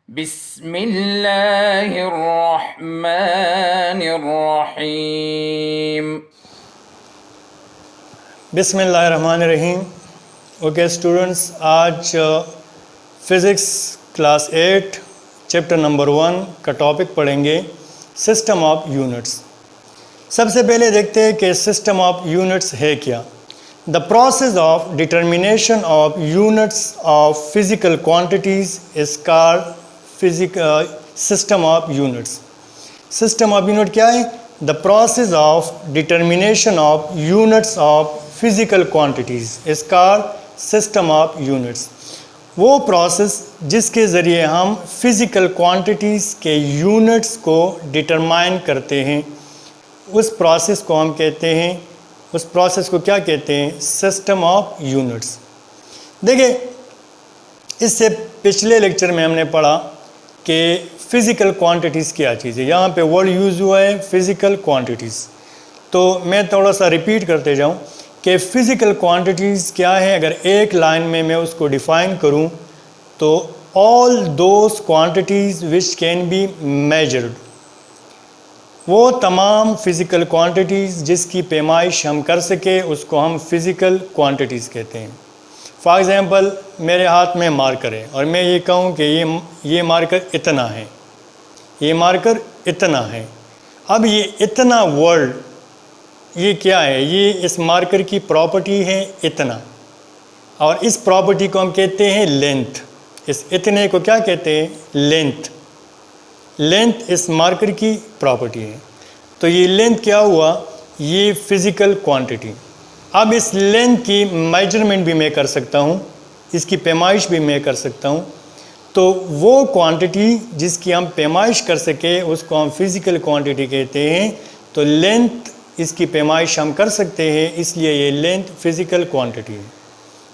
बिस्मिल्लाहिर्रहमानिर्रहीम। बिस्मिल्लाहिर्रहमानिर्रहीम। Okay students, आज फ़िज़िक्स क्लास 8 चैप्टर नंबर 1 का टॉपिक पढ़ेंगे सिस्टम ऑफ यूनिट्स। सबसे पहले देखते हैं कि सिस्टम ऑफ यूनिट्स है क्या। The process of determination of units of physical quantities is called system of units. System of unit क्या है? The process of determination of units of physical quantities is called system of units. वो process जिसके ज़रिए हम physical quantities के units को determine करते हैं, उस प्रोसेस को हम कहते हैं, उस प्रोसेस को क्या कहते हैं? System of units. देखिए, इससे पिछले लेक्चर में हमने पढ़ा कि फ़िज़िकल क्वांटिटीज़ क्या चीज़ है। यहाँ पे वर्ड यूज़ हुआ है फ़िज़िकल क्वांटिटीज़। तो मैं थोड़ा सा रिपीट करते जाऊँ कि फ़िज़िकल क्वांटिटीज़ क्या है। अगर एक लाइन में मैं उसको डिफ़ाइन करूँ तो all those quantities which can be measured, वो तमाम फ़िज़िकल क्वांटिटीज़ जिसकी पैमाइश हम कर सके उसको हम फ़िज़िकल क्वांटिटीज़ कहते हैं। फॉर एग्ज़ाम्पल, मेरे हाथ में मार्कर है और मैं ये कहूँ कि ये मार्कर इतना है, ये मार्कर इतना है। अब ये इतना वर्ड ये क्या है? ये इस मार्कर की प्रॉपर्टी है इतना, और इस प्रॉपर्टी को हम कहते हैं लेंथ। इस इतने को क्या कहते हैं? लेंथ। लेंथ इस मार्कर की प्रॉपर्टी है। तो ये लेंथ क्या हुआ? ये फ़िज़िकल क्वांटिटी। अब इस लेंथ की मेजरमेंट भी मैं कर सकता हूँ, इसकी पैमाइश भी मैं कर सकता हूँ। तो वो क्वांटिटी जिसकी हम पैमाइश कर सके उसको हम फ़िज़िकल क्वांटिटी कहते हैं। तो लेंथ, इसकी पैमाइश हम कर सकते हैं, इसलिए ये लेंथ फ़िज़िकल क्वांटिटी है।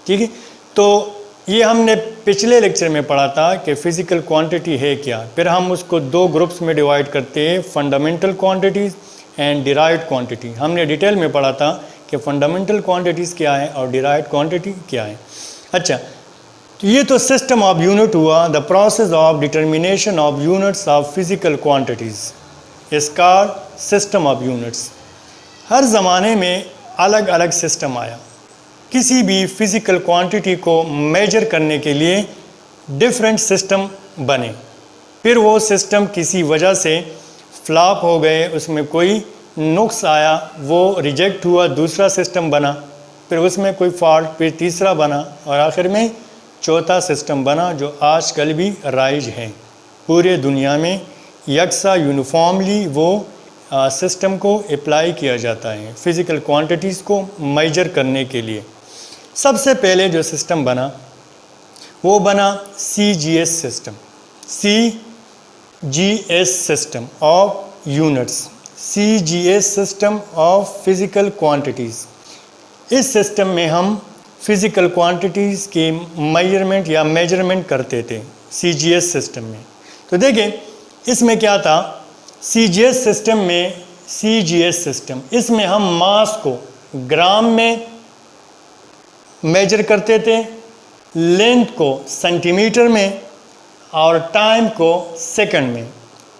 ठीक है। तो ये हमने पिछले लेक्चर में पढ़ा था कि फ़िज़िकल क्वांटिटी है क्या। फिर हम उसको दो ग्रुप्स में डिवाइड करते हैं, fundamental quantities and derived quantity. हमने डिटेल में पढ़ा था कि फंडामेंटल क्वांटिटीज़ क्या है और डिराइव्ड क्वांटिटी क्या है। अच्छा, तो ये तो सिस्टम ऑफ यूनिट हुआ। The process of determination of units of physical quantities is called system of units. हर ज़माने में अलग अलग सिस्टम आया। किसी भी फ़िज़िकल क्वांटिटी को मेजर करने के लिए डिफरेंट सिस्टम बने। फिर वो सिस्टम किसी वजह से फ्लॉप हो गए, उसमें कोई नुक्स आया, वो रिजेक्ट हुआ, दूसरा सिस्टम बना, फिर उसमें कोई फॉल्ट, फिर तीसरा बना और आखिर में चौथा सिस्टम बना जो आजकल भी राइज है। पूरे दुनिया में यकसा यूनिफॉर्मली वो सिस्टम को अप्लाई किया जाता है फ़िज़िकल क्वांटिटीज़ को मेजर करने के लिए। सबसे पहले जो सिस्टम बना वो बना CGS system, CGS system of units, CGS system of physical quantities. इस सिस्टम में हम फिज़िकल क्वांटिटीज़ की मेजरमेंट करते थे CGS सिस्टम में। तो देखिए, इसमें क्या था? CGS सिस्टम इसमें हम मास को ग्राम में मेजर करते थे, लेंथ को सेंटीमीटर में और टाइम को सेकंड में।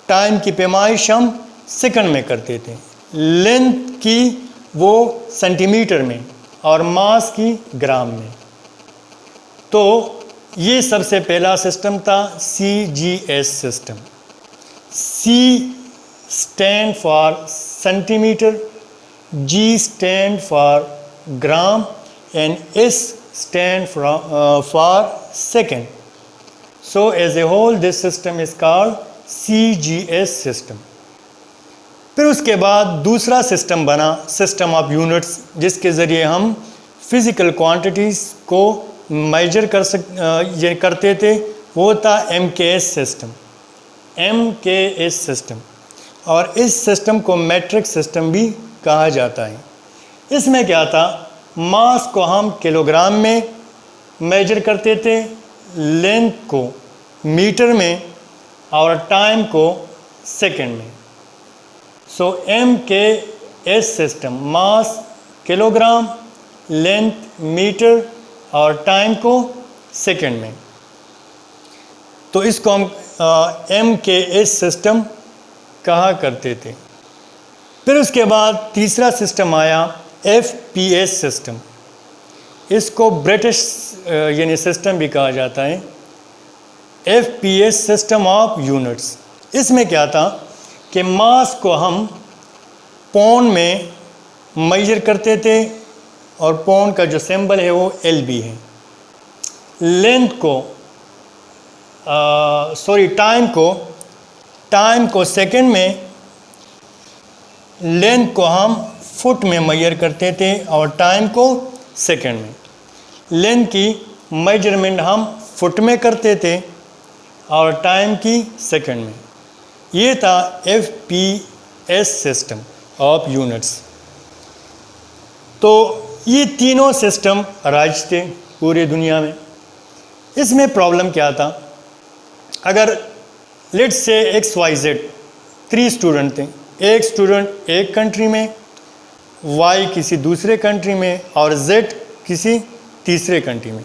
टाइम की पैमाइश हम सेकंड में करते थे, लेंथ की वो सेंटीमीटर में और मास की ग्राम में। तो ये सबसे पहला सिस्टम था CGS system. C stand for centimetre, G stand for gram and S stand for second. So as a whole this system is called CGS system. फिर उसके बाद दूसरा सिस्टम बना सिस्टम ऑफ यूनिट्स, जिसके ज़रिए हम फिज़िकल क्वांटिटीज़ को major करते थे। वो था MKS सिस्टम, MKS सिस्टम। और इस सिस्टम को मैट्रिक सिस्टम भी कहा जाता है। इसमें क्या था? मास को हम किलोग्राम में मेजर करते थे, लेंथ को मीटर में और टाइम को सेकंड में। सो MKS सिस्टम, मास किलोग्राम, लेंथ मीटर और टाइम को सेकंड में। तो इसको हम MKS सिस्टम कहा करते थे। फिर उसके बाद तीसरा सिस्टम आया FPS सिस्टम। इसको ब्रिटिश यानी सिस्टम भी कहा जाता है, FPS सिस्टम ऑफ यूनिट्स। इसमें क्या था कि मास को हम पौंड में मेजर करते थे और पौंड का जो सिंबल है वो LB है। लेंथ को टाइम को सेकंड में, लेंथ को हम फुट में मेजर करते थे और टाइम को सेकंड में। लेंथ की मेजरमेंट हम फुट में करते थे और टाइम की सेकंड में। ये था FPS सिस्टम ऑफ यूनिट्स। तो ये तीनों सिस्टम राज थे पूरे दुनिया में। इसमें प्रॉब्लम क्या था, अगर लेट्स से XYZ 3 स्टूडेंट थे, एक स्टूडेंट एक कंट्री में, Y किसी दूसरे कंट्री में और Z किसी तीसरे कंट्री में,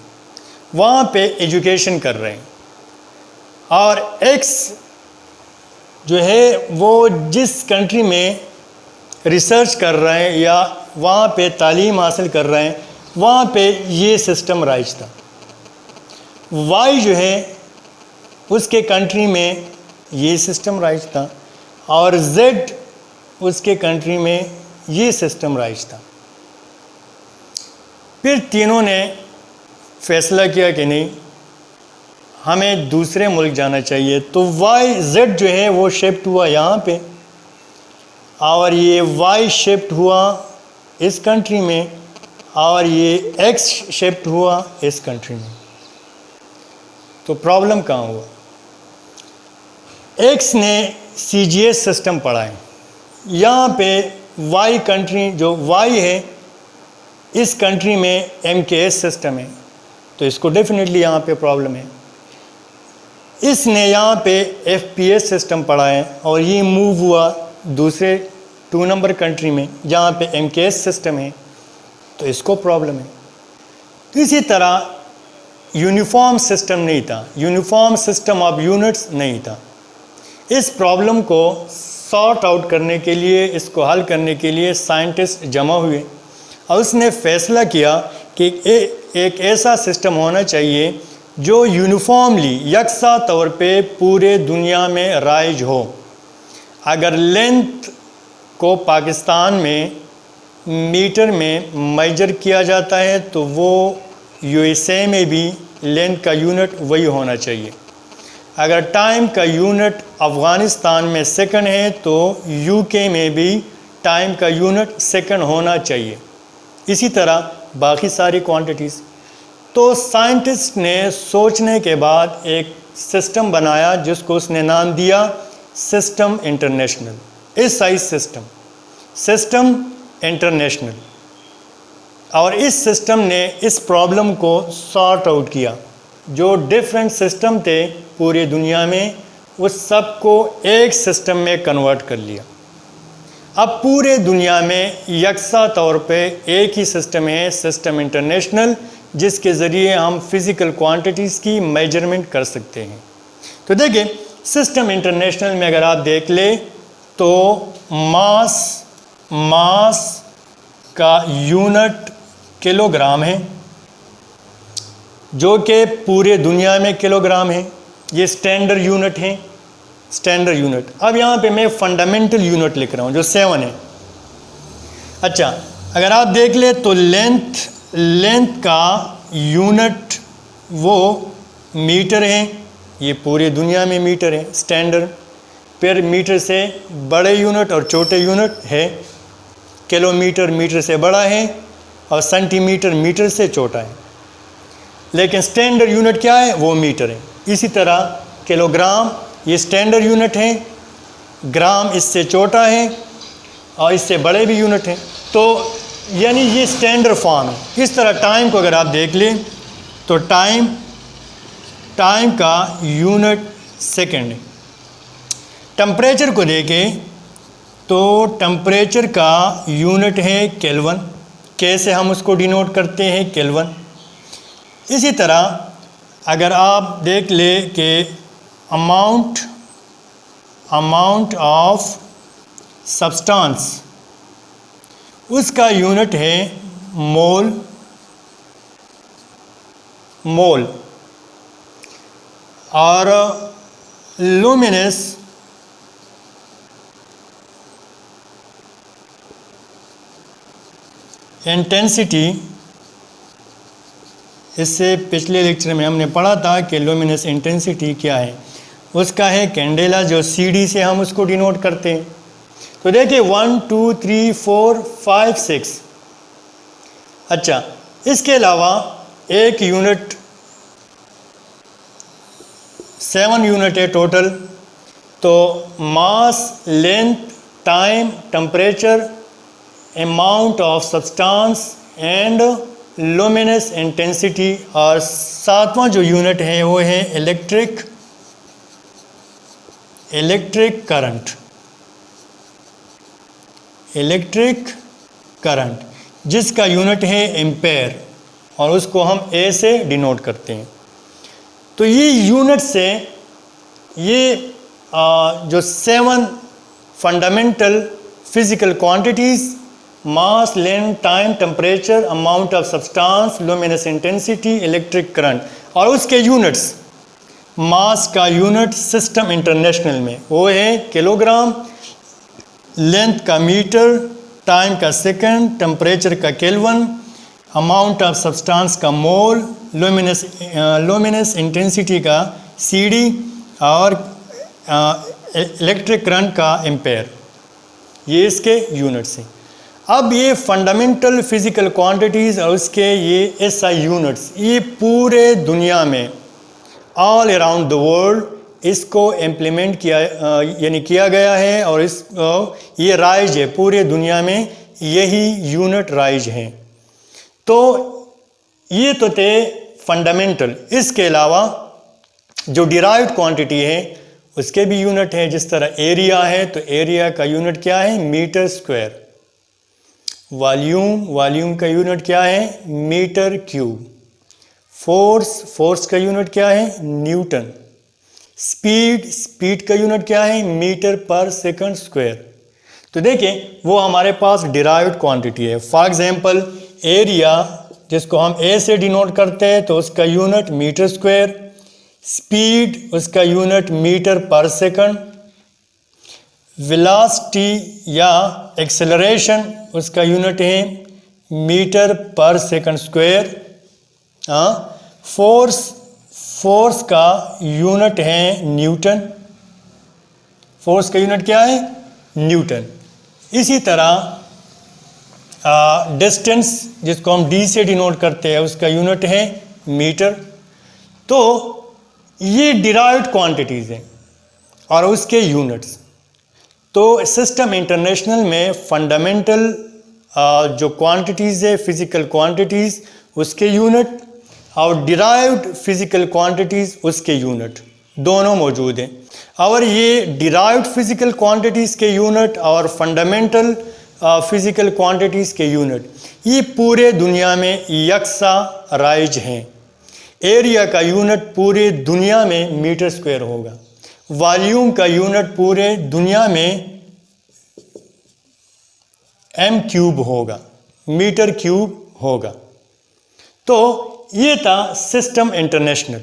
वहाँ पे एजुकेशन कर रहे हैं। और X जो है वो जिस कंट्री में रिसर्च कर रहे हैं या वहाँ पे तालीम हासिल कर रहे हैं, वहाँ पे ये सिस्टम राइज था। Y जो है उसके कंट्री में ये सिस्टम राइज था और Z उसके कंट्री में ये सिस्टम राइज था। फिर तीनों ने फैसला किया कि नहीं, हमें दूसरे मुल्क जाना चाहिए। तो Z जो है वो शिफ्ट हुआ यहाँ पे और ये Y शिफ्ट हुआ इस कंट्री में और ये X शिफ्ट हुआ इस कंट्री में। तो प्रॉब्लम कहाँ हुआ, X ने CGS सिस्टम पढ़ा है, यहाँ पे Y कंट्री जो Y है इस कंट्री में MKS सिस्टम है, तो इसको डेफिनेटली यहाँ पे प्रॉब्लम है। इसने यहाँ पे FPS सिस्टम पढ़ा है और ये मूव हुआ दूसरे 2 नंबर कंट्री में जहाँ पे MKS सिस्टम है, तो इसको प्रॉब्लम है। तो इसी तरह यूनिफॉर्म सिस्टम नहीं था, यूनिफॉर्म सिस्टम ऑफ यूनिट्स नहीं था। इस प्रॉब्लम को सॉर्ट आउट करने के लिए, इसको हल करने के लिए साइंटिस्ट जमा हुए और उसने फैसला किया कि एक ऐसा सिस्टम होना चाहिए जो यूनिफॉर्मली यकसा तौर पे पूरे दुनिया में राइज हो। अगर लेंथ को पाकिस्तान में मीटर में मेजर किया जाता है तो वो USA में भी लेंथ का यूनिट वही होना चाहिए। अगर टाइम का यूनिट अफ़गानिस्तान में सेकंड है तो UK में भी टाइम का यूनिट सेकंड होना चाहिए। इसी तरह बाकी सारी क्वांटिटीज़। तो साइंटिस्ट ने सोचने के बाद एक सिस्टम बनाया जिसको उसने नाम दिया system international, SI system international. और इस सिस्टम ने इस प्रॉब्लम को सॉर्ट आउट किया। जो डिफरेंट सिस्टम थे पूरी दुनिया में उस सब को एक सिस्टम में कन्वर्ट कर लिया। अब पूरे दुनिया में यकसा तौर पे एक ही सिस्टम है, सिस्टम इंटरनेशनल, जिसके ज़रिए हम फिज़िकल क्वांटिटीज़ की मेजरमेंट कर सकते हैं। तो देखिए सिस्टम इंटरनेशनल में अगर आप देख ले तो मास का यूनिट किलोग्राम है, जो कि पूरे दुनिया में किलोग्राम है। ये स्टैंडर्ड यूनिट है, स्टैंडर्ड यूनिट। अब यहाँ पे मैं फंडामेंटल यूनिट लिख रहा हूँ जो 7 है। अच्छा, अगर आप देख ले तो लेंथ का यूनिट वो मीटर है, ये पूरे दुनिया में मीटर है स्टैंडर्ड। फिर मीटर से बड़े यूनिट और छोटे यूनिट है, किलोमीटर मीटर से बड़ा है और सेंटीमीटर मीटर से छोटा है, लेकिन स्टैंडर्ड यूनिट क्या है, वो मीटर है। इसी तरह किलोग्राम ये स्टैंडर्ड यूनिट है, ग्राम इससे छोटा है और इससे बड़े भी यूनिट हैं। तो यानी ये स्टैंडर्ड फॉर्म है। इस तरह टाइम को अगर आप देख लें तो टाइम का यूनिट सेकंड है। टेम्परेचर को देखें तो टेम्परेचर का यूनिट है केल्विन, कैसे हम उसको डिनोट करते हैं, केल्विन। इसी तरह अगर आप देख ले कि अमाउंट ऑफ सब्सटेंस, उसका यूनिट है मोल। और लुमिनस इंटेंसिटी, इससे पिछले लेक्चर में हमने पढ़ा था कि लुमिनस इंटेंसिटी क्या है, उसका है कैंडेला, जो CD से हम उसको डिनोट करते हैं। तो देखिए 1 2 3 4 5 6। अच्छा, इसके अलावा एक यूनिट 7 यूनिट है टोटल। तो mass, length, time, temperature, amount of substance and luminous intensity. और 7वां जो यूनिट है वो है इलेक्ट्रिक करंट, जिसका यूनिट है एम्पेयर, और उसको हम A से डिनोट करते हैं। तो ये यूनिट से ये जो 7 fundamental physical quantities, mass, length, time, temperature, amount of substance, luminous intensity, electric current, और उसके यूनिट्स, मास का यूनिट सिस्टम इंटरनेशनल में वो है किलोग्राम, लेंथ का मीटर, टाइम का सेकंड, टेम्परेचर का केल्विन, अमाउंट ऑफ सब्सटेंस का मोल, लुमिनस इंटेंसिटी का CD, और इलेक्ट्रिक करंट का एम्पेयर। ये इसके यूनिट्स हैं। अब ये फंडामेंटल फिजिकल क्वांटिटीज़ और उसके ये SI यूनिट्स, ये पूरे दुनिया में ऑल अराउंड द वर्ल्ड इसको इम्प्लीमेंट किया गया है, और ये राइज है पूरे दुनिया में, यही यूनिट राइज हैं। तो ये तो थे फंडामेंटल। इसके अलावा जो डिराइव्ड क्वांटिटी है उसके भी यूनिट है। जिस तरह एरिया है तो एरिया का यूनिट क्या है, मीटर स्क्वायर। वॉल्यूम का यूनिट क्या है, मीटर क्यूब। फोर्स का यूनिट क्या है, न्यूटन। स्पीड का यूनिट क्या है, मीटर पर सेकंड स्क्वायर। तो देखिए वो हमारे पास डिराइव्ड क्वांटिटी है। फॉर एग्जांपल एरिया, जिसको हम A से डिनोट करते हैं, तो उसका यूनिट मीटर स्क्वायर। स्पीड, उसका यूनिट मीटर पर सेकंड। वेलोसिटी या एक्सेलरेशन, उसका यूनिट है मीटर पर सेकंड स्क्वायर। फोर्स का यूनिट है न्यूटन। फोर्स का यूनिट क्या है, न्यूटन। इसी तरह डिस्टेंस, जिसको हम D से डिनोट करते हैं, उसका यूनिट है मीटर। तो ये डिराइव्ड क्वांटिटीज़ हैं और उसके यूनिट्स। तो सिस्टम इंटरनेशनल में फंडामेंटल जो क्वांटिटीज़ है, फिज़िकल क्वांटिटीज़, उसके यूनिट, और डिराइव्ड फिज़िकल क्वांटिटीज़, उसके यूनिट दोनों मौजूद हैं। और ये डिराइव्ड फिज़िकल क्वांटिटीज़ के यूनिट और फंडामेंटल फिज़िकल क्वांटिटीज़ के यूनिट ये पूरे दुनिया में यकसा राइज हैं। एरिया का यूनिट पूरे दुनिया में मीटर स्क्वायर होगा। वॉल्यूम का यूनिट पूरे दुनिया में M क्यूब होगा, मीटर क्यूब होगा। तो ये था सिस्टम इंटरनेशनल,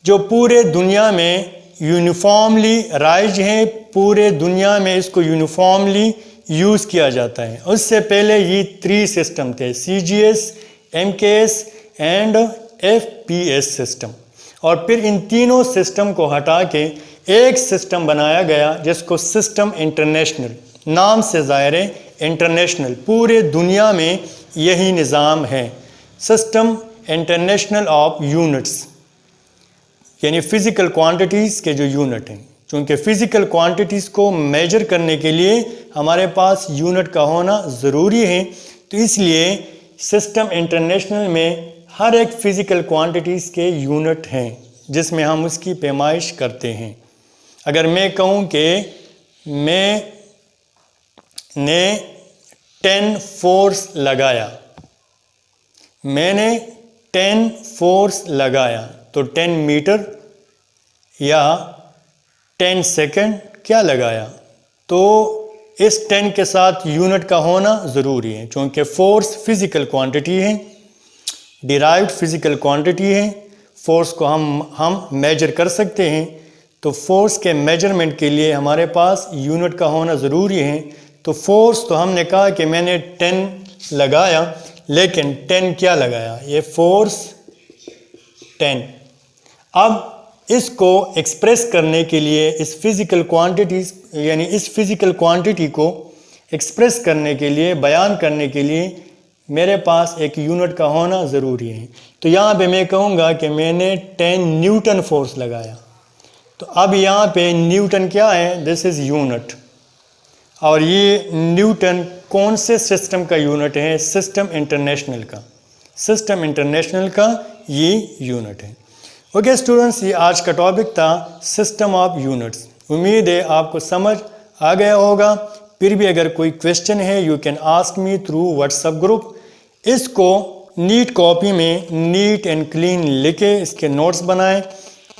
जो पूरे दुनिया में यूनिफॉर्मली राइज है। पूरे दुनिया में इसको यूनिफॉर्मली यूज़ किया जाता है। उससे पहले ये 3 सिस्टम थे, CGS, MKS and FPS system. और फिर इन तीनों सिस्टम को हटा के एक सिस्टम बनाया गया, जिसको सिस्टम इंटरनेशनल, नाम से ज़ाहिर है इंटरनेशनल, पूरे दुनिया में यही निज़ाम है। सिस्टम इंटरनेशनल ऑफ यूनिट्स, यानी फ़िज़िकल क्वांटिटीज़ के जो यूनिट हैं। क्योंकि फ़िज़िकल क्वांटिटीज़ को मेजर करने के लिए हमारे पास यूनिट का होना ज़रूरी है, तो इसलिए सिस्टम इंटरनेशनल में हर एक फ़िज़िकल क्वांटिटीज़ के यूनिट हैं, जिसमें हम उसकी पैमाइश करते हैं। अगर मैं कहूँ कि मैंने 10 फोर्स लगाया, मैंने 10 फोर्स लगाया, तो 10 मीटर या 10 सेकेंड क्या लगाया, तो इस 10 के साथ यूनिट का होना ज़रूरी है, क्योंकि फोर्स फिज़िकल क्वांटिटी है, डिराइव्ड फिज़िकल क्वांटिटी है। फोर्स को हम मेजर कर सकते हैं, तो फोर्स के मेजरमेंट के लिए हमारे पास यूनिट का होना ज़रूरी है। तो फोर्स तो हमने कहा कि मैंने 10 लगाया, लेकिन 10 क्या लगाया, ये फोर्स 10। अब इसको एक्सप्रेस करने के लिए इस फिज़िकल क्वांटिटीज़ यानी इस फिज़िकल क्वांटिटी को एक्सप्रेस करने के लिए, बयान करने के लिए मेरे पास एक यूनिट का होना ज़रूरी है। तो यहाँ पे मैं कहूँगा कि मैंने 10 न्यूटन फोर्स लगाया। तो अब यहाँ पे न्यूटन क्या है, दिस इज़ यूनिट। और ये न्यूटन कौन से सिस्टम का यूनिट है, सिस्टम इंटरनेशनल का, सिस्टम इंटरनेशनल का ये यूनिट है। ओके स्टूडेंट्स, ये आज का टॉपिक था सिस्टम ऑफ यूनिट्स। उम्मीद है आपको समझ आ गया होगा। फिर भी अगर कोई क्वेश्चन है, you can ask me through WhatsApp group. इसको नीट कॉपी में नीट एंड क्लीन लिखे, इसके नोट्स बनाएं,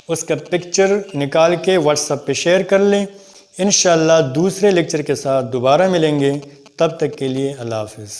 उसका पिक्चर निकाल के व्हाट्सएप पे शेयर कर लें। इंशाल्लाह दूसरे लेक्चर के साथ दोबारा मिलेंगे, तब तक के लिए अल्लाह हाफिज़।